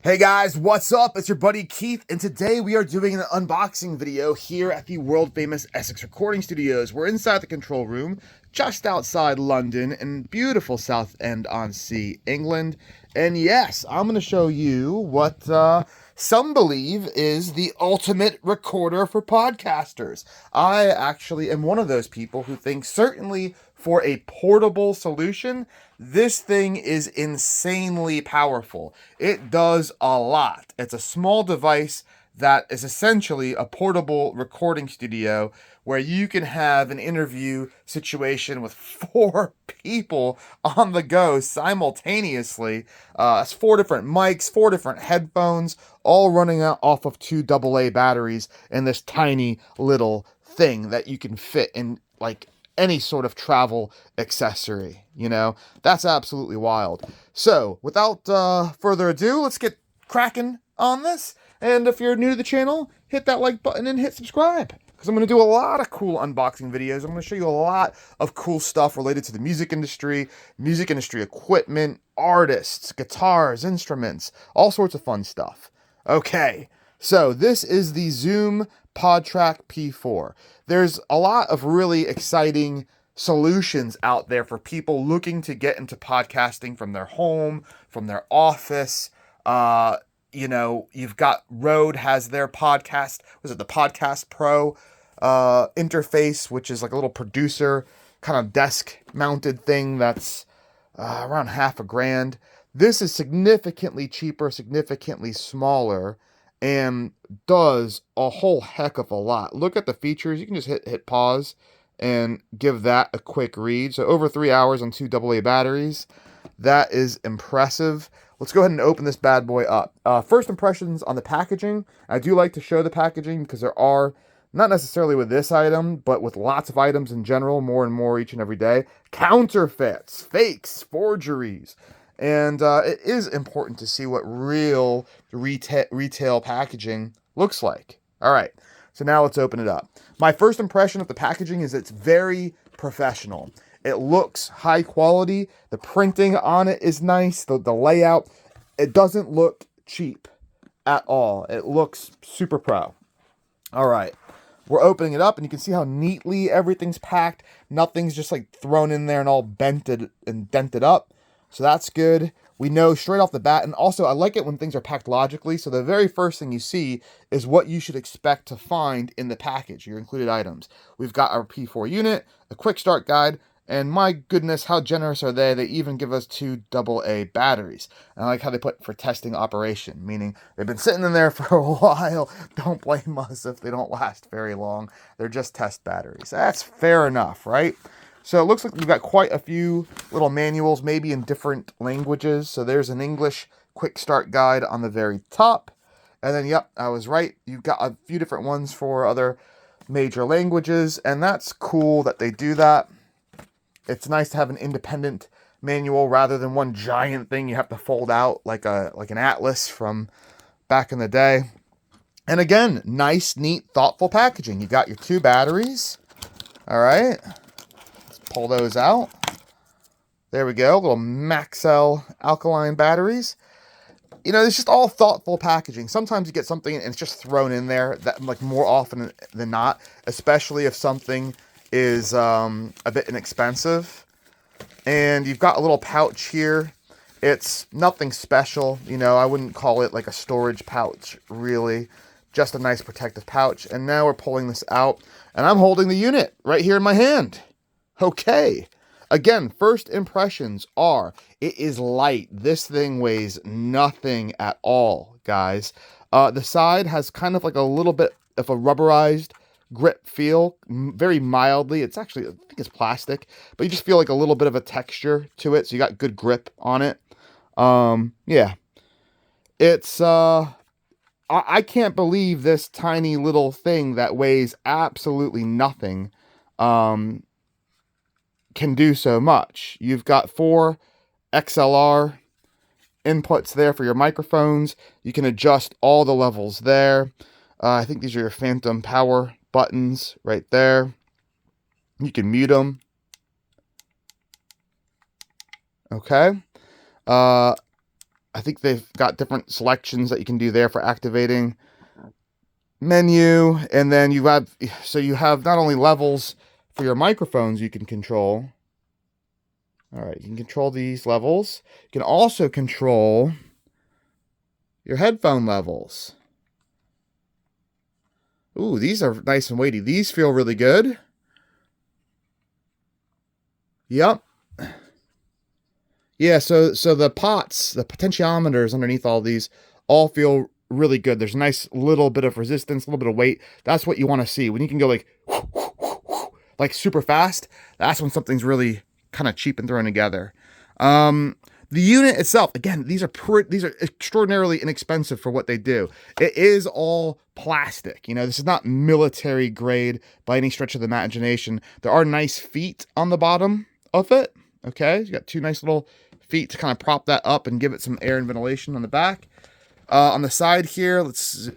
Hey guys, what's up? It's your buddy Keith, and today we are doing an unboxing video here at the world famous Essex Recording Studios. We're inside the control room, just outside London in beautiful Southend-on-Sea, England. And yes, I'm going to show you what some believe is the ultimate recorder for podcasters. I actually am one of those people who think certainly for a portable solution, this thing is insanely powerful. It does a lot. It's a small device that is essentially a portable recording studio where you can have an interview situation with 4 people on the go simultaneously. It's 4 different mics, 4 different headphones, all running out off of 2 AA batteries in this tiny little thing that you can fit in like any sort of travel accessory. That's absolutely wild. So without further ado, let's get cracking on this. And if you're new to the channel, hit that like button and hit subscribe, because I'm going to do a lot of cool unboxing videos. I'm going to show you a lot of cool stuff related to the music industry equipment, artists, guitars, instruments, all sorts of fun stuff. Okay, so this is the Zoom PodTrak P4. There's a lot of really exciting solutions out there for people looking to get into podcasting from their home, from their office. You've got Rode has their podcast. Was it the Podcast Pro interface, which is like a little producer kind of desk mounted thing that's around $1,000. This is significantly cheaper, significantly smaller, and does a whole heck of a lot. Look at the features. You can just hit pause and give that a quick read. So over 3 hours on 2 AA batteries. That is impressive. Let's go ahead and open this bad boy up. First impressions on the packaging. I do like to show the packaging because there are, not necessarily with this item, but with lots of items in general, more and more each and every day, counterfeits, fakes, forgeries. And it is important to see what real retail packaging looks like. All right, so now let's open it up. My first impression of the packaging is it's very professional. It looks high quality. The printing on it is nice. The layout, it doesn't look cheap at all. It looks super pro. All right, we're opening it up, and you can see how neatly everything's packed. Nothing's just like thrown in there and all bented and dented up. So that's good. We know straight off the bat, and also I like it when things are packed logically. So the very first thing you see is what you should expect to find in the package, your included items. We've got our P4 unit, a quick start guide, and my goodness, how generous are they? They even give us 2 AA batteries. And I like how they put for testing operation, meaning they've been sitting in there for a while. Don't blame us if they don't last very long. They're just test batteries. That's fair enough, right? So it looks like we've got quite a few little manuals, maybe in different languages. So there's an English quick start guide on the very top. And then, yep, I was right. You've got a few different ones for other major languages. And that's cool that they do that. It's nice to have an independent manual rather than one giant thing you have to fold out like an atlas from back in the day. And again, nice, neat, thoughtful packaging. You got your 2 batteries. All right. Pull those out. There we go. Little Maxell alkaline batteries. It's just all thoughtful packaging. Sometimes you get something and it's just thrown in there, that like more often than not, especially if something is a bit inexpensive. And you've got a little pouch here. It's nothing special. I wouldn't call it like a storage pouch, really. Just a nice protective pouch. And now we're pulling this out, and I'm holding the unit right here in my hand. Okay. Again, first impressions are, it is light. This thing weighs nothing at all, guys. The side has kind of like a little bit of a rubberized grip feel, very mildly. It's actually, I think it's plastic, but you just feel like a little bit of a texture to it, so you got good grip on it. Yeah. It's, I can't believe this tiny little thing that weighs absolutely nothing, can do so much. You've got 4 XLR inputs there for your microphones. You can adjust all the levels there. I think these are your phantom power buttons right there. You can mute them. Okay. I think they've got different selections that you can do there for activating. Menu, and then you have not only levels for your microphones you can control. All right, you can control these levels. You can also control your headphone levels. Ooh, these are nice and weighty. These feel really good. Yep. Yeah, so the pots, the potentiometers underneath all these all feel really good. There's a nice little bit of resistance, a little bit of weight. That's what you want to see. When you can go like super fast, that's when something's really kind of cheap and thrown together. The unit itself, again, these are extraordinarily inexpensive for what they do. It is all plastic. You know, this is not military grade by any stretch of the imagination. There are nice feet on the bottom of it. Okay, you got two nice little feet to kind of prop that up and give it some air and ventilation on the back. On the side here, let's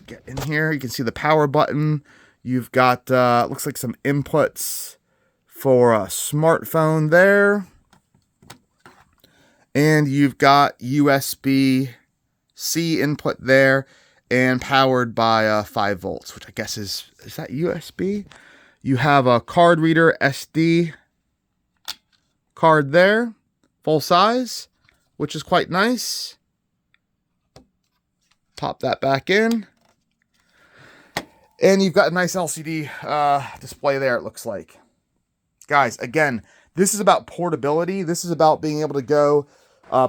get in here. You can see the power button. You've got looks like some inputs for a smartphone there, and you've got USB-C input there, and powered by 5 volts, which I guess is that USB? You have a card reader, SD card there, full size, which is quite nice. Pop that back in. And you've got a nice LCD display there, it looks like. Guys, again, this is about portability. This is about being able to go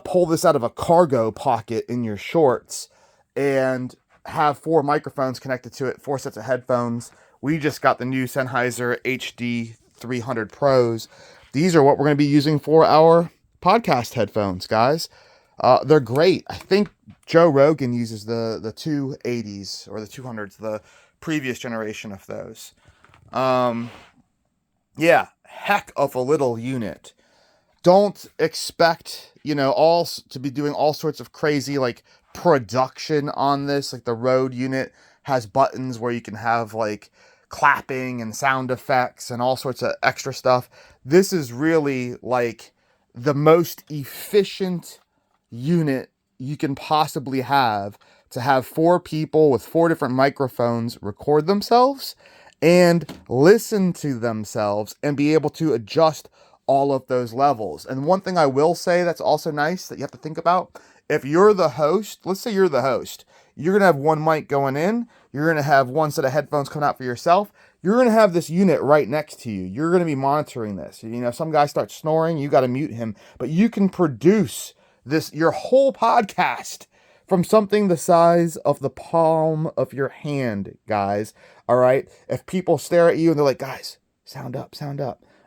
pull this out of a cargo pocket in your shorts and have 4 microphones connected to it, 4 sets of headphones. We just got the new Sennheiser HD 300 Pros. These are what we're going to be using for our podcast headphones, guys. They're great. I think Joe Rogan uses the 280s or the 200s, the previous generation of those. Yeah, heck of a little unit. Don't expect, all to be doing all sorts of crazy like production on this. Like the Rode unit has buttons where you can have like clapping and sound effects and all sorts of extra stuff. This is really like the most efficient unit you can possibly have to have 4 people with 4 different microphones record themselves and listen to themselves and be able to adjust all of those levels. And one thing I will say that's also nice that you have to think about, if you're the host, let's say you're the host, you're going to have one mic going in, you're going to have one set of headphones coming out for yourself, you're going to have this unit right next to you. You're going to be monitoring this. Some guy starts snoring, you got to mute him, but you can produce your whole podcast from something the size of the palm of your hand, guys. All right. If people stare at you and they're like, guys, sound up.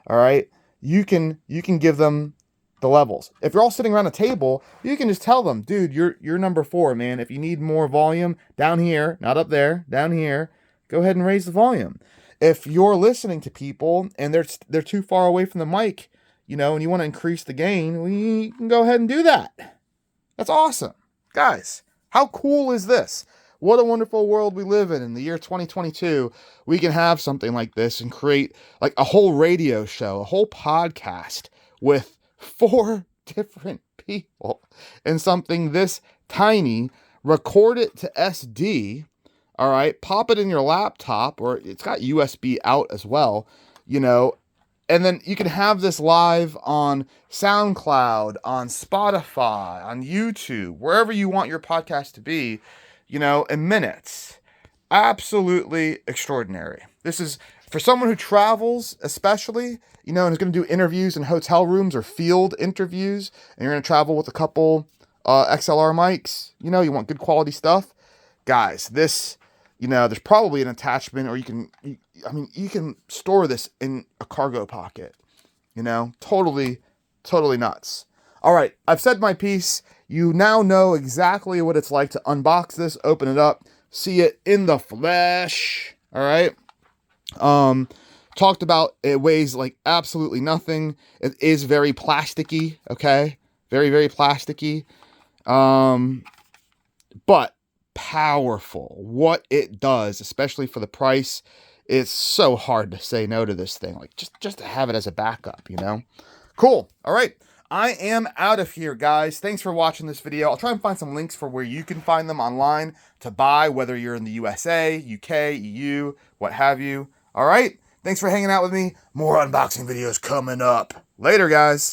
All right. You can give them the levels. If you're all sitting around a table, you can just tell them, dude, you're number 4, man. If you need more volume, down here, not up there, down here, go ahead and raise the volume. If you're listening to people and they're too far away from the mic, and you want to increase the gain, we can go ahead and do that. That's awesome. Guys, how cool is this? What a wonderful world we live in the year 2022. We can have something like this and create like a whole radio show, a whole podcast with 4 different people and something this tiny, record it to SD, all right, pop it in your laptop, or it's got USB out as well, and then you can have this live on SoundCloud, on Spotify, on YouTube, wherever you want your podcast to be, in minutes. Absolutely extraordinary. This is for someone who travels, especially, and is going to do interviews in hotel rooms or field interviews, and you're going to travel with a couple XLR mics, you want good quality stuff. Guys, this, there's probably an attachment, or you can store this in a cargo pocket, totally nuts. All right, I've said my piece. You now know exactly what it's like to unbox this, open it up, see it in the flesh. All right. Talked about it weighs like absolutely nothing. It is very plasticky. Okay. Very, very plasticky. But powerful. What it does, especially for the price, it's so hard to say no to this thing. Like just to have it as a backup, Cool. All right. I am out of here, guys. Thanks for watching this video. I'll try and find some links for where you can find them online to buy, whether you're in the USA, UK, EU, what have you. All right? Thanks for hanging out with me. More unboxing videos coming up. Later, guys.